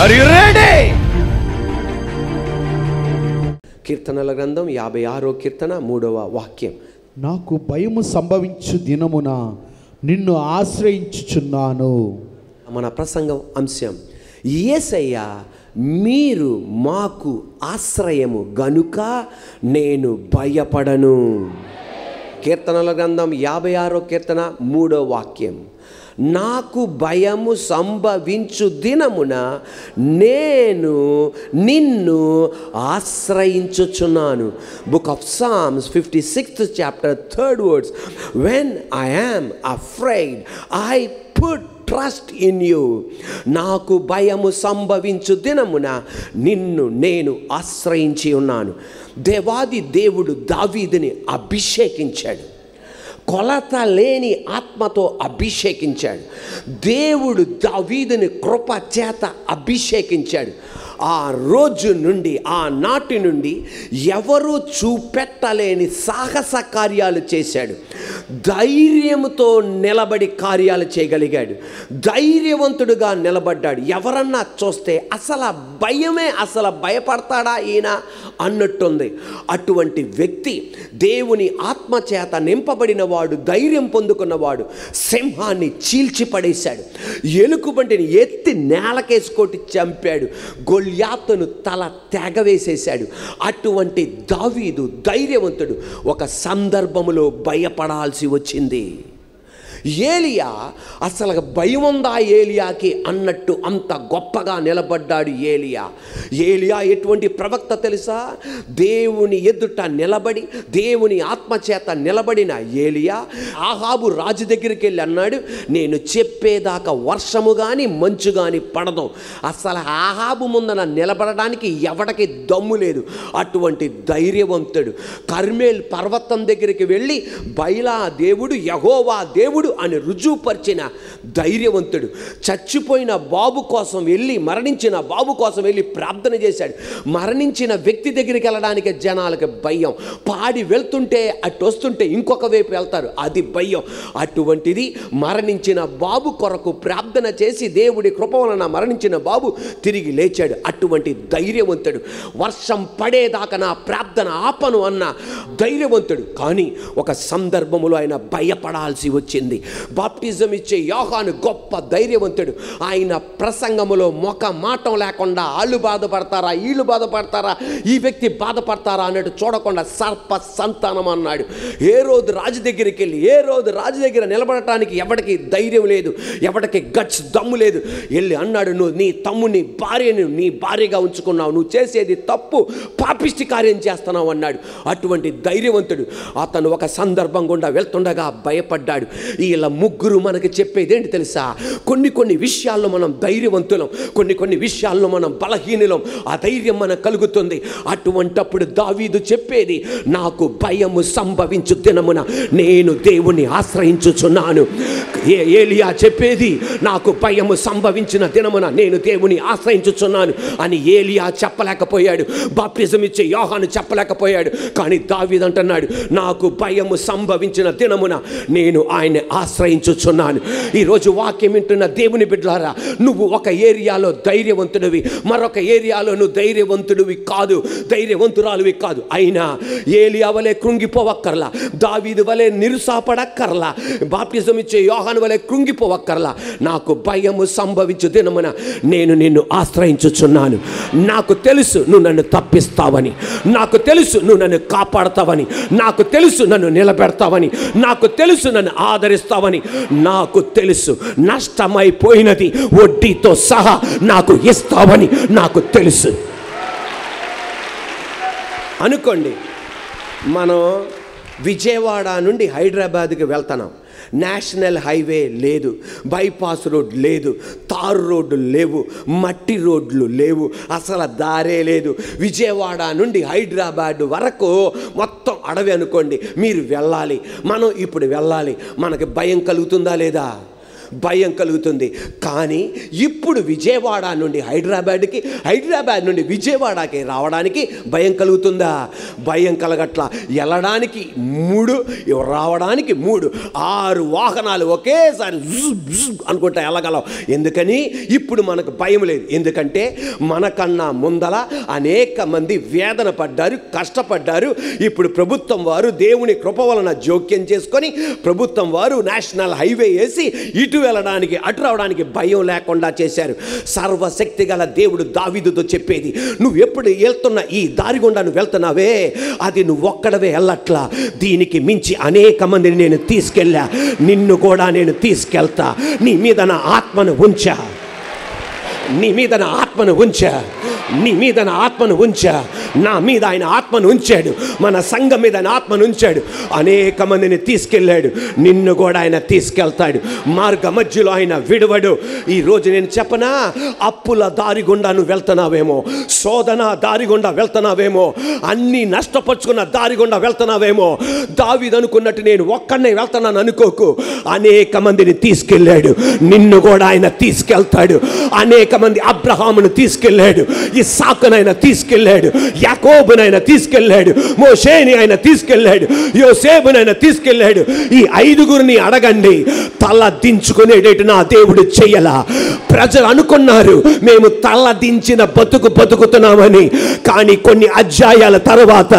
Are you ready? కీర్తనల గ్రంథం 56వ కీర్తన 3వ వాక్యం. నాకు భయము సంభవించు దినమున నిన్ను ఆశ్రయించుచున్నాను. మన ప్రసంగం అంశం, యేసయ్య మీరు మాకు ఆశ్రయము గనుక నేను భయపడను. కీర్తనల గ్రంథం 56వ కీర్తన 3వ వాక్యం. నాకు భయము సంభవించు దినమున నేను నిన్ను ఆశ్రయించుచున్నాను. Book of Psalms 56th chapter 3rd words. When I am afraid, I put trust in you. నాకు భయము సంభవించు దినమున నిన్ను నేను ఆశ్రయించి ఉన్నాను. దేవాది దేవుడు దావీదుని అభిషేకించాడు. కొలత లేని ఆత్మతో అభిషేకించాడు. దేవుడు దావీదుని కృప చేత అభిషేకించాడు. ఆ రోజు నుండి, ఆనాటి నుండి ఎవరు చూపెట్టలేని సాహస కార్యాలు చేశాడు. ధైర్యంతో నిలబడి కార్యాలు చేయగలిగాడు. ధైర్యవంతుడుగా నిలబడ్డాడు. ఎవరన్నా చూస్తే అసలు భయమే, అసలు భయపడతాడా ఈయన అన్నట్టుంది. అటువంటి వ్యక్తి, దేవుని ఆత్మ చేత నింపబడిన వాడు, ధైర్యం పొందుకున్నవాడు సింహాన్ని చీల్చిపడేశాడు. ఎలుకబంటిని ఎత్తి నేలకేసుకొట్టి చంపాడు. గొల్యాతును తల తెగవేసేశాడు. అటువంటి దావీదు ధైర్యవంతుడు. ఒక సందర్భములో భయపడాల్సి వచ్చింది. ఏలియా అసలు భయం ఉందా ఏలియాకి అన్నట్టు అంత గొప్పగా నిలబడ్డాడు ఏలియా. ఏలియా ఎటువంటి ప్రవక్త తెలుసా? దేవుని ఎదుట నిలబడి, దేవుని ఆత్మచేత నిలబడిన ఏలియా ఆహాబు రాజు దగ్గరికి వెళ్ళి అన్నాడు, నేను చెప్పేదాకా వర్షము కానీ మంచు కానీ పడదు. అసలు ఆహాబు ముందన నిలబడడానికి ఎవడికి దమ్ము లేదు. అటువంటి ధైర్యవంతుడు. కర్మేల్ పర్వతం దగ్గరికి వెళ్ళి బయలా దేవుడు, యెహోవా దేవుడు అని రుజువుపరిచిన ధైర్యవంతుడు. చచ్చిపోయిన బాబు కోసం వెళ్ళి, మరణించిన బాబు కోసం వెళ్ళి ప్రార్థన చేశాడు. మరణించిన వ్యక్తి దగ్గరికి వెళ్ళడానికి జనాలకు భయం. పాడి వెళ్తుంటే అటు వస్తుంటే ఇంకొక వైపు వెళ్తారు, అది భయం. అటువంటిది మరణించిన బాబు కొరకు ప్రార్థన చేసి దేవుడి కృప వలన మరణించిన బాబు తిరిగి లేచాడు. అటువంటి ధైర్యవంతుడు. వర్షం పడేదాకా నా ప్రార్థన ఆపను అన్న ధైర్యవంతుడు. కానీ ఒక సందర్భములో ఆయన భయపడాల్సి వచ్చింది. బాప్టిజం ఇచ్చే యోహాను గొప్ప ధైర్యవంతుడు. ఆయన ప్రసంగములో మొక మాటం లేకుండా వాళ్ళు బాధపడతారా, వీళ్ళు బాధపడతారా, ఈ వ్యక్తి బాధపడతారా అన్నట్టు చూడకుండా సర్ప సంతానం అన్నాడు. ఏ రోజు రాజు దగ్గరికి వెళ్ళి, ఏ రోజు రాజు దగ్గర నిలబడటానికి ఎవడికి ధైర్యం లేదు, ఎవడికి గట్స్ దమ్ము లేదు. వెళ్ళి అన్నాడు, నువ్వు నీ తమ్ముని భార్యను నీ భార్యగా ఉంచుకున్నావు, నువ్వు చేసేది తప్పు, పాపిష్టి కార్యం చేస్తున్నావు అన్నాడు. అటువంటి ధైర్యవంతుడు. అతను ఒక సందర్భం గుండా వెళ్తుండగా భయపడ్డాడు. ఇలా ముగ్గురు మనకి చెప్పేది ఏంటి తెలుసా? కొన్ని విషయాల్లో మనం ధైర్యవంతులం, కొన్ని విషయాల్లో మనం బలహీనులం. ఆ ధైర్యం మనకు కలుగుతుంది. అటువంటప్పుడు దావీదు చెప్పేది, నాకు భయము సంభవించు దినమున నేను దేవుని ఆశ్రయించుచున్నాను. ఏలియా చెప్పేది, నాకు భయము సంభవించిన దినమున నేను దేవుని ఆశ్రయించుచున్నాను అని ఏలియా చెప్పలేకపోయాడు. బాప్టిజం ఇచ్చే యోహాను చెప్పలేకపోయాడు. కానీ దావీదు అంటున్నాడు, నాకు భయము సంభవించిన దినమున నేను ఆయన ఆశ్రయించుచున్నాను. ఈరోజు వాక్యం వింటున్న దేవుని బిడ్డలారా, నువ్వు ఒక ఏరియాలో ధైర్యవంతుడివి, మరొక ఏరియాలో నువ్వు ధైర్యవంతుడివి కాదు, ధైర్యవంతురాలువి కాదు. అయినా ఏలియా వలె కృంగిపోవక్కర్లా, దావీదు వలె నిరుసాపడక్కర్లా, బాప్టిజం ఇచ్చే యోహాను వలె కృంగిపోవక్కర్లా. నాకు భయము సంభవించు దినమున నేను నిన్ను ఆశ్రయించుచున్నాను. నాకు తెలుసు నువ్వు నన్ను తప్పిస్తావని, నాకు తెలుసు నువ్వు నన్ను కాపాడతావని, నాకు తెలుసు నన్ను నిలబెడతావని, నాకు తెలుసు నన్ను ఆదరిస్తావని, నాకు తెలుసు నష్టమైపోయినది వడ్డీతో సహా నాకు ఇస్తావని నాకు తెలుసు. అనుకోండి, మనం విజయవాడ నుండి హైదరాబాద్కి వెళ్తున్నాం. నేషనల్ హైవే లేదు, బైపాస్ రోడ్ లేదు, తారు రోడ్లు లేవు, మట్టి రోడ్లు లేవు, అసలు దారే లేదు. విజయవాడ నుండి హైదరాబాద్ వరకు మొత్తం అడవి అనుకోండి. మీరు వెళ్ళాలి, మనం ఇప్పుడు వెళ్ళాలి. మనకి భయం కలుగుతుందా లేదా? భయం కలుగుతుంది. కానీ ఇప్పుడు విజయవాడ నుండి హైదరాబాద్కి, హైదరాబాద్ నుండి విజయవాడకి రావడానికి భయం కలుగుతుందా? భయం కలగట్లా. వెళ్ళడానికి 3, రావడానికి 3, 6 వాహనాలు ఒకేసారి అనుకుంటా వెళ్ళగలం. ఎందుకని? ఇప్పుడు మనకు భయం లేదు. ఎందుకంటే మనకన్నా ముందల అనేక మంది వేదన పడ్డారు, కష్టపడ్డారు. ఇప్పుడు ప్రభుత్వం వారు దేవుని కృప వలన జోక్యం చేసుకొని ప్రభుత్వం వారు నేషనల్ హైవే వేసి ఇటు వెళ్ళడానికి అటు రావడానికి భయం లేకుండా చేశారు. సర్వశక్తి గల దేవుడు దావీదుతో చెప్పేది, నువ్వు ఎప్పుడు వెళ్తున్న ఈ దారి గుండా నువ్వు వెళ్తున్నావే, అది నువ్వు ఒక్కడవే వెళ్ళట్లా, దీనికి మించి అనేక మందిని నేను తీసుకెళ్ళా, నిన్ను కూడా నేను తీసుకెళ్తా. నీ మీద నా ఆత్మను ఉంచా, నీ మీద నా ఆత్మను ఉంచా, నీ మీద నా ఆత్మను ఉంచా. నా మీద ఆయన ఆత్మను ఉంచాడు, మన సంఘం మీద ఆయన ఆత్మను ఉంచాడు. అనేక మందిని తీసుకెళ్ళాడు, నిన్ను కూడా ఆయన తీసుకెళ్తాడు. మార్గ మధ్యలో ఆయన విడవడు. ఈరోజు నేను చెప్పనా, అప్పుల దారి గుండా నువ్వు వెళ్తున్నావేమో, శోధన దారి గుండా వెళ్తున్నావేమో, అన్నీ నష్టపరుచుకున్న దారి గుండా వెళ్తున్నావేమో. దావీదు అనుకున్నట్టు నేను ఒక్కడనే వెళ్తున్నాను అనుకోకు, అనేక మందిని తీసుకెళ్ళాడు, నిన్ను కూడా ఆయన తీసుకెళ్తాడు. అనేక మంది అబ్రహామును తీసుకెళ్ళాడు, ఇస్సాకునైనా తీసుకెళ్ళాడు, యాకోబునైనా తీసుకెళ్ళాడు, మోషేని ఆయన తీసుకెళ్ళాడు, యోసేపునైనా తీసుకెళ్ళాడు. ఈ 5గురిని అడగండి, తల దించుకునేటట్టు నా దేవుడు చెయ్యలా. ప్రజలు అనుకున్నారు మేము తల దించిన బతుకుతున్నామని, కానీ కొన్ని అధ్యాయాల తర్వాత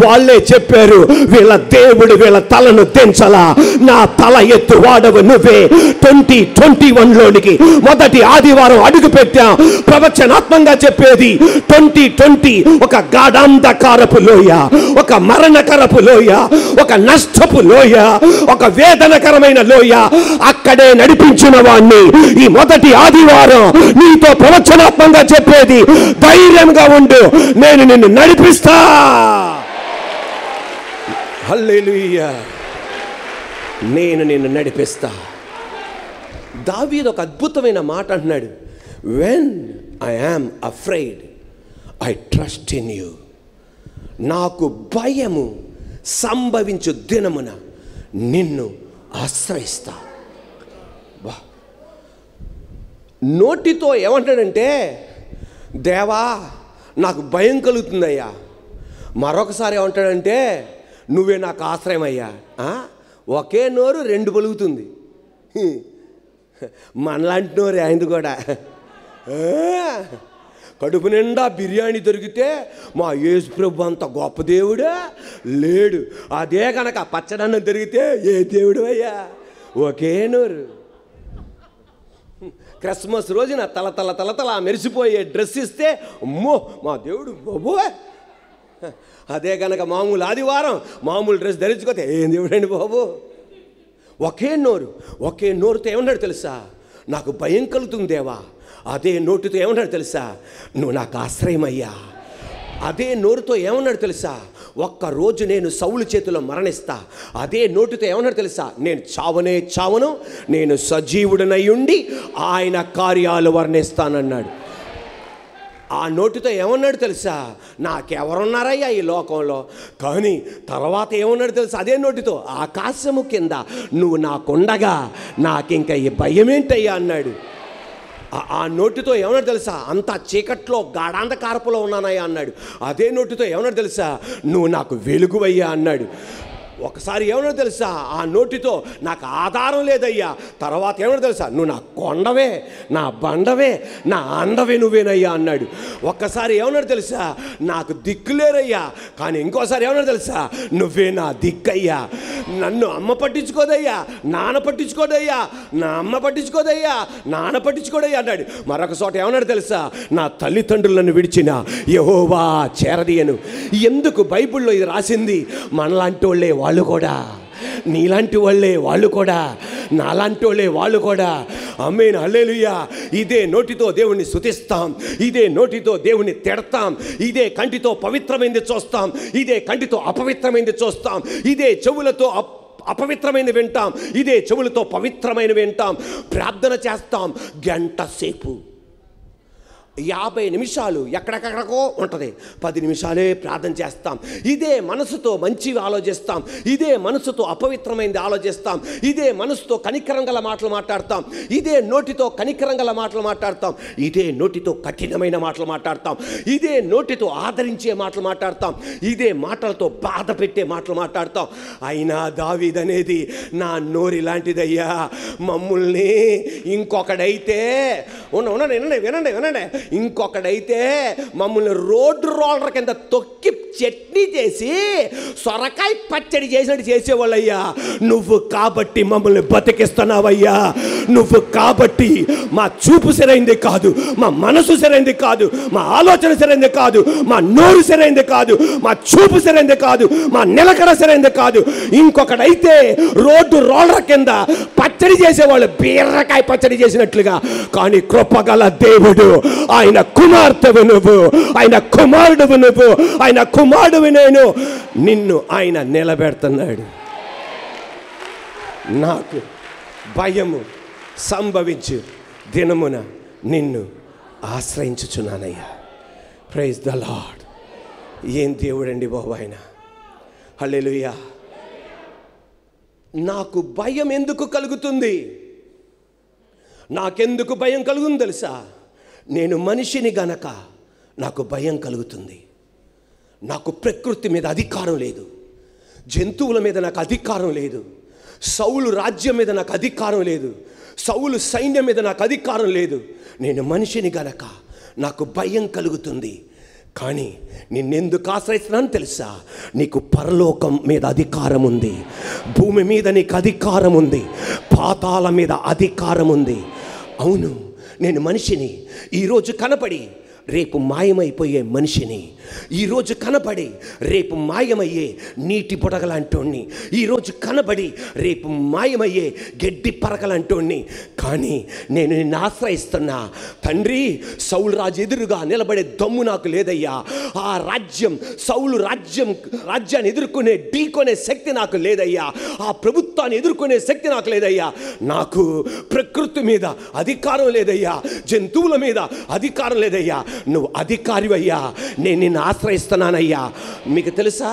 వాళ్ళే చెప్పారు, వీళ్ళ దేవుడు వీళ్ళ తలను దించలా, నా తల ఎత్తు వాడవు నువ్వే. 2021లోనికి మొదటి ఆదివారం అడుగు పెట్టాం. ప్రవచనాత్మంగా చెప్పేది 2020 ఒక గాఢాంధకారపు లోయ, ఒక మరణకరపు లోయ, ఒక నష్టపు లోయ, ఒక వేదనకరమైన లోయ. అక్కడే నడిపించిన వాణ్ణి ఈ మొదటి ఆదివారం నీతో ప్రవచనాత్మంగా చెప్పేది, ధైర్యంగా ఉండు, నేను నిన్ను నడిపిస్తా. హల్లెలూయా, నేను నిన్ను నడిపిస్తా. దావీదు ఒక అద్భుతమైన మాట అంటున్నాడు, when I am afraid I trust in you. నాకు భయము సంభవించు దినమున నిన్ను ఆశ్రయిస్తా. నోటితో ఏమంటాడంటే, దేవా నాకు భయం కలుగుతుందయ్యా. మరొకసారి ఏమంటాడంటే, నువ్వే నాకు ఆశ్రయం అయ్యా. ఒకే నోరు 2 పలుకుతుంది. మనలాంటి నోరే ఆయనది కూడా. కడుపు నిండా బిర్యానీ దొరికితే మా యేసు ప్రభు అంత గొప్ప దేవుడా లేడు. అదే కనుక పచ్చడన్నం దొరికితే ఏ దేవుడు అయ్యా, ఒకే నోరు. క్రిస్మస్ రోజున తల మెరిసిపోయే డ్రెస్ ఇస్తే అమ్మో మా దేవుడు బాబో. అదే కనుక మామూలు ఆదివారం మామూలు డ్రెస్ ధరించుకోతే ఏం దేవుడండి బాబు. ఒకే నోరుతో ఏమన్నాడు తెలుసా, నాకు భయం కలుగుతుంది దేవా. అదే నోటితో ఏమన్నాడు తెలుసా, నువ్వు నాకు ఆశ్రయమయ్యా. అదే నోరుతో ఏమన్నాడు తెలుసా, ఒక్కరోజు నేను సౌలు చేతిలో మరణిస్తా. అదే నోటితో ఏమన్నాడు తెలుసా, నేను చావను, నేను సజీవుడనై ఉండి ఆయన కార్యాలు వర్ణిస్తానన్నాడు. ఆ నోటితో ఏమన్నాడు తెలుసా, నాకెవరున్నారయ్యా ఈ లోకంలో. కానీ తర్వాత ఏమన్నాడు తెలుసా, అదే నోటితో, ఆకాశము కింద నువ్వు నాకుండగా నాకింక ఈ భయమేంటయ్యా అన్నాడు. ఆ నోటితో ఏమన్నాడు తెలుసా, అంత చీకట్లో గాఢాంధకారపులో ఉన్నానయ్యా అన్నాడు. అదే నోటితో ఏమన్నాడు తెలుసా, నువ్వు నాకు వెలుగువయ్యా అన్నాడు. ఒకసారి ఏమన్నాడు తెలుసా, ఆ నోటితో నాకు ఆధారం లేదయ్యా. తర్వాత ఏమన్నాడు తెలుసా, నువ్వు నా కొండవే, నా బండవే, నా అండవే నువ్వేనయ్యా అన్నాడు. ఒక్కసారి ఏమన్నాడు తెలుసా, నాకు దిక్కులేరయ్యా. కానీ ఇంకోసారి ఏమన్నాడు తెలుసా, నువ్వే నా దిక్కయ్యా. నన్ను అమ్మ పట్టించుకోదయ్యా, నాన్న పట్టించుకోదయ్యా, నా అమ్మ పట్టించుకోదయ్యా, నాన్న పట్టించుకోదయ్యా అన్నాడు. మరొక చోట ఏమన్నాడు తెలుసా, నా తల్లిదండ్రులను విడిచిన యెహోవా చేరదీయను. ఎందుకు బైబిల్లో ఇది రాసింది, మనలాంటి వాళ్ళే వాళ్ళు కూడా, నీలాంటి వాళ్ళే వాళ్ళు కూడా, నాలాంటి వాళ్ళే వాళ్ళు కూడా. ఆమేన్, హల్లెలూయా. ఇదే నోటితో దేవుణ్ణి స్తుతిస్తాం, ఇదే నోటితో దేవుణ్ణి తిడతాం, ఇదే కంటితో పవిత్రమైనది చూస్తాం, ఇదే కంటితో అపవిత్రమైనది చూస్తాం, ఇదే చెవులతో అపవిత్రమైనది వింటాం, ఇదే చెవులతో పవిత్రమైనవి వింటాం. ప్రార్థన చేస్తాం గంట సేపు. 50 నిమిషాలు ఎక్కడెక్కడికో ఉంటుంది, 10 నిమిషాలే ప్రార్థన చేస్తాం. ఇదే మనసుతో మంచివి ఆలోచిస్తాం, ఇదే మనసుతో అపవిత్రమైనది ఆలోచిస్తాం, ఇదే మనసుతో కనికరం గల మాటలు మాట్లాడతాం, ఇదే నోటితో కనికరం గల మాటలు మాట్లాడతాం, ఇదే నోటితో కఠినమైన మాటలు మాట్లాడతాం, ఇదే నోటితో ఆదరించే మాటలు మాట్లాడతాం, ఇదే మాటలతో బాధ పెట్టే మాటలు మాట్లాడతాం. అయినా దావీదు అనేది, నా నోరు ఇలాంటిదయ్యా, మమ్ముల్ని ఇంకొకడైతే వినండి, ఇంకొకడైతే మమ్మల్ని రోడ్డు రోలర్ కింద తొక్కి చట్నీ చేసి సొరకాయ పచ్చడి చేసినట్టు చేసేవాళ్ళయ్యా. నువ్వు కాబట్టి మమ్మల్ని బతికిస్తున్నావయ్యా. నువ్వు కాబట్టి మా చూపు సరైంది కాదు, మా మనసు సరైంది కాదు, మా ఆలోచన సరైంది కాదు, మా నోరు సరైంది కాదు, మా చూపు సరైంది కాదు, మా నిలకడ సరైంది కాదు. ఇంకొకడైతే రోడ్డు రోలర్ కింద పచ్చడి చేసేవాళ్ళు బీరకాయ పచ్చడి చేసినట్లుగా. కానీ కృపగల దేవుడు, ఆయన కుమార్తెవు నువ్వు, ఆయన కుమారుడువు నువ్వు, ఆయన కుమారుడువి నేను, నిన్ను ఆయన నిలబెడుతున్నాడు. నాకు భయము సంభవించు దినమున నిన్ను ఆశ్రయించుచున్నానయ్యా. Praise the lord. ఏం దేవుడండి బాబు ఆయన. హల్లెలూయా. నాకు భయం ఎందుకు కలుగుతుంది? నాకెందుకు భయం కలుగుతుంది తెలుసా? నేను మనిషిని గనక నాకు భయం కలుగుతుంది. నాకు ప్రకృతి మీద అధికారం లేదు, జంతువుల మీద నాకు అధికారం లేదు, సౌలు రాజ్యం మీద నాకు అధికారం లేదు, సౌలు సైన్యం మీద నాకు అధికారం లేదు. నేను మనిషిని గనక నాకు భయం కలుగుతుంది. కానీ నిన్నెందుకు ఆశ్రయిస్తున్నాను తెలుసా? నీకు పరలోకం మీద అధికారం ఉంది, భూమి మీద నీకు అధికారం ఉంది, పాతాళం మీద అధికారం ఉంది. అవును, నేను మనిషిని, ఈరోజు కనపడి రేపు మాయమైపోయే మనిషిని, ఈరోజు కనబడి రేపు మాయమయ్యే నీటి బుడగలంటోణ్ణి, ఈరోజు కనబడి రేపు మాయమయ్యే గడ్డి పరకలంటోణ్ణి. కానీ నేను నిన్ను ఆశ్రయిస్తున్నా తండ్రి. సౌలు రాజు ఎదురుగా నిలబడే దమ్ము నాకు లేదయ్యా. ఆ రాజ్యం, సౌలు రాజ్యాన్ని ఎదుర్కొనే ఢీకొనే శక్తి నాకు లేదయ్యా. ఆ ప్రభుత్వాన్ని ఎదుర్కొనే శక్తి నాకు లేదయ్యా. నాకు ప్రకృతి మీద అధికారం లేదయ్యా, జంతువుల మీద అధికారం లేదయ్యా. నువ్వు అధికారివయ్యా, నేను నిన్ను ఆశ్రయిస్తున్నానయ్యా. మీకు తెలుసా,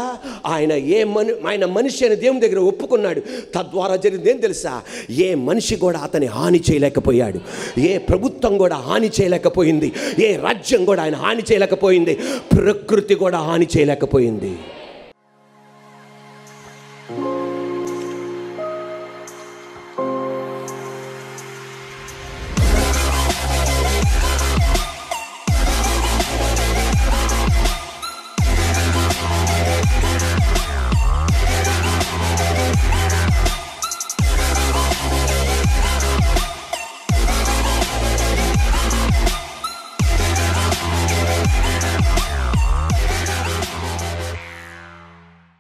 ఆయన మనిషి అని దేవుని దగ్గర ఒప్పుకున్నాడు. తద్వారా జరిగింది ఏం తెలుసా? ఏ మనిషి కూడా అతని హాని చేయలేకపోయాడు, ఏ ప్రభుత్వం కూడా హాని చేయలేకపోయింది, ఏ రాజ్యం కూడా ఆయన హాని చేయలేకపోయింది, ప్రకృతి కూడా హాని చేయలేకపోయింది.